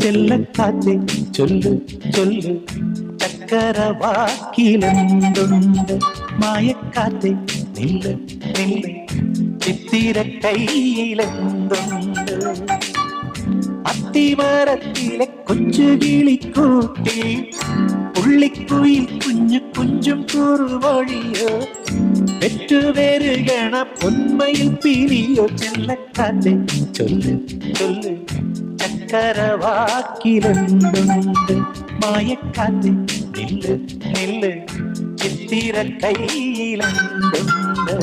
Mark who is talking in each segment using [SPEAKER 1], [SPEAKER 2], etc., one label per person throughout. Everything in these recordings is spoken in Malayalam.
[SPEAKER 1] ചെല്ലക്കാറ്റെ ചൊല്ലു ചൊല്ലു ചക്കരവാക്കിലെന്തുണ്ട് മായക്കാറ്റെ നില്ല് നില്ല് ചിത്തിര കയ്യിലെന്തുണ്ട് അത്തിമരത്തിലെ കൊച്ചു കിളിക്കൂട്ടി പുള്ളിക്കുയിൽ കുഞ്ഞു കുഞ്ചും കുറുവഴിയോ പെറ്റുവരുകണ പൊന്മയിൽ പിരിയോ ചെല്ലക്കാറ്റെ ചൊല്ലു ചൊല്ലു ചക്കരവാക്കിലെന്തുണ്ട് മായക്കാറ്റെ നില്ല് നില്ല് ചിത്തിര കയ്യിലെന്തുണ്ട്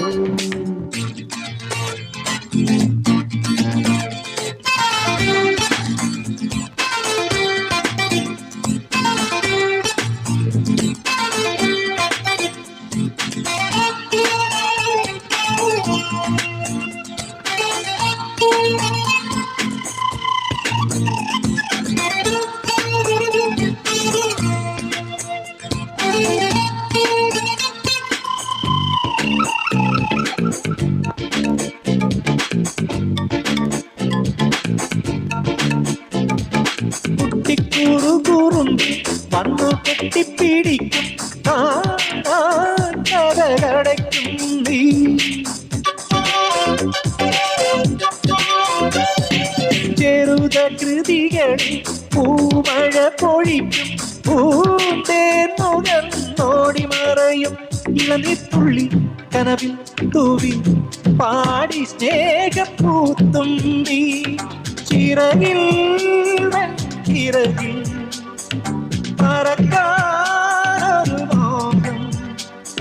[SPEAKER 1] വന്നു കെട്ടിപ്പിടിക്കും കടകടയ്ക്കും നീ ചെറുത കൃതികളിൽ പൂമഴ പൊഴിക്കും പൂന്തേന്നുകന്നോടി മറയും ഇളനിത്തുള്ളി കനവിൽ തൂവി പാടി സ്നേഹപ്പൂത്തുമ്പി ചിറകിൽ ചിറകിൽ മറക്കാനൊരു മോഹം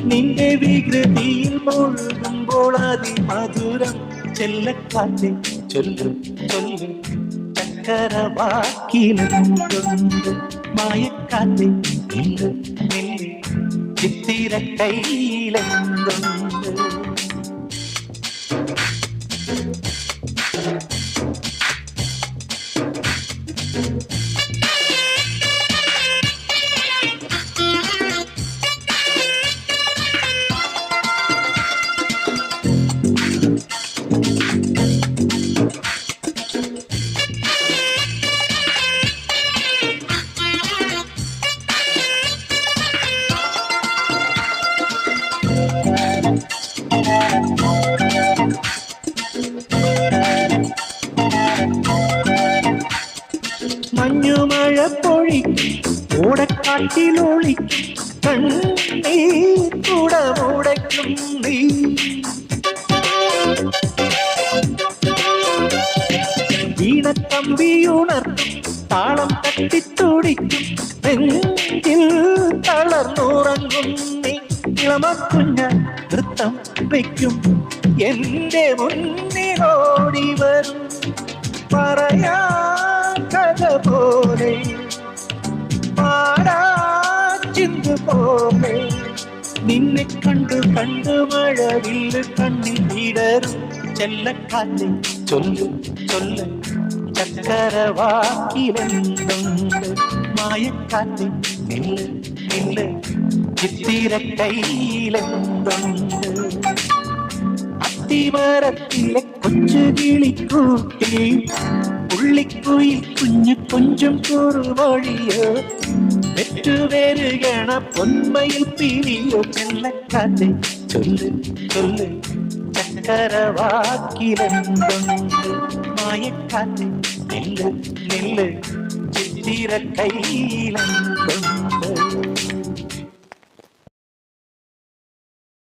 [SPEAKER 1] നിന്റെ വികൃതിയിൽ മുഴുകുമ്പോൾ അതിമധുരം ചെല്ലക്കാറ്റെ ചൊല്ലു ചൊല്ലു ചക്കരവാക്കിലെന്തുണ്ട് മായക്കാറ്റെ നില്ല് നില്ല് ചിത്തിര കയ്യിലെന്തുണ്ട് മഞ്ഞുമഴ പൊഴിക്കും ഓടക്കാട്ടിലൊളിക്കും കണ്ണീർ കുടമുടയ്ക്കും നീ വീണക്കമ്പിയുണർത്തും താളം തട്ടിത്തുടിക്കും നെഞ്ചിൽ തളർന്നുറങ്ങും നീ ഇളമക്കുഞ്ഞ നൃത്തം വയ്ക്കും എന്റെ മുന്നിലോടി വരും പറയാ കഥ പോലെ പാടാച്ചിന്തു പോലെ നിന്നെ കണ്ടു കണ്ടു മഴവില്ല് കണ്ണിൽ വിടരും ചെല്ലക്കാറ്റെ ചൊല്ലു ചൊല്ലു ചക്കരവാക്കിലെന്തുണ്ട് മായക്കാറ്റെ നില്ല് നില്ല് ചിത്തിര കയ്യിലെന്തുണ്ട് അത്തിമരത്തിലെ കൊച്ചു കിളിക്കൂട്ടി പുള്ളിക്കുയിൽ കുഞ്ഞു കൊഞ്ചും കുറുവഴിയോ പെറ്റുവരുകണ പൊന്മയിൽ പിരിയോ ചെല്ലക്കാറ്റെ ചൊല്ലു ചൊല്ലു ചക്കരവാക്കിലെന്തുണ്ട് മായക്കാറ്റെ നില്ല് നില്ല് ചിത്തിര കയ്യിലെന്തുണ്ട്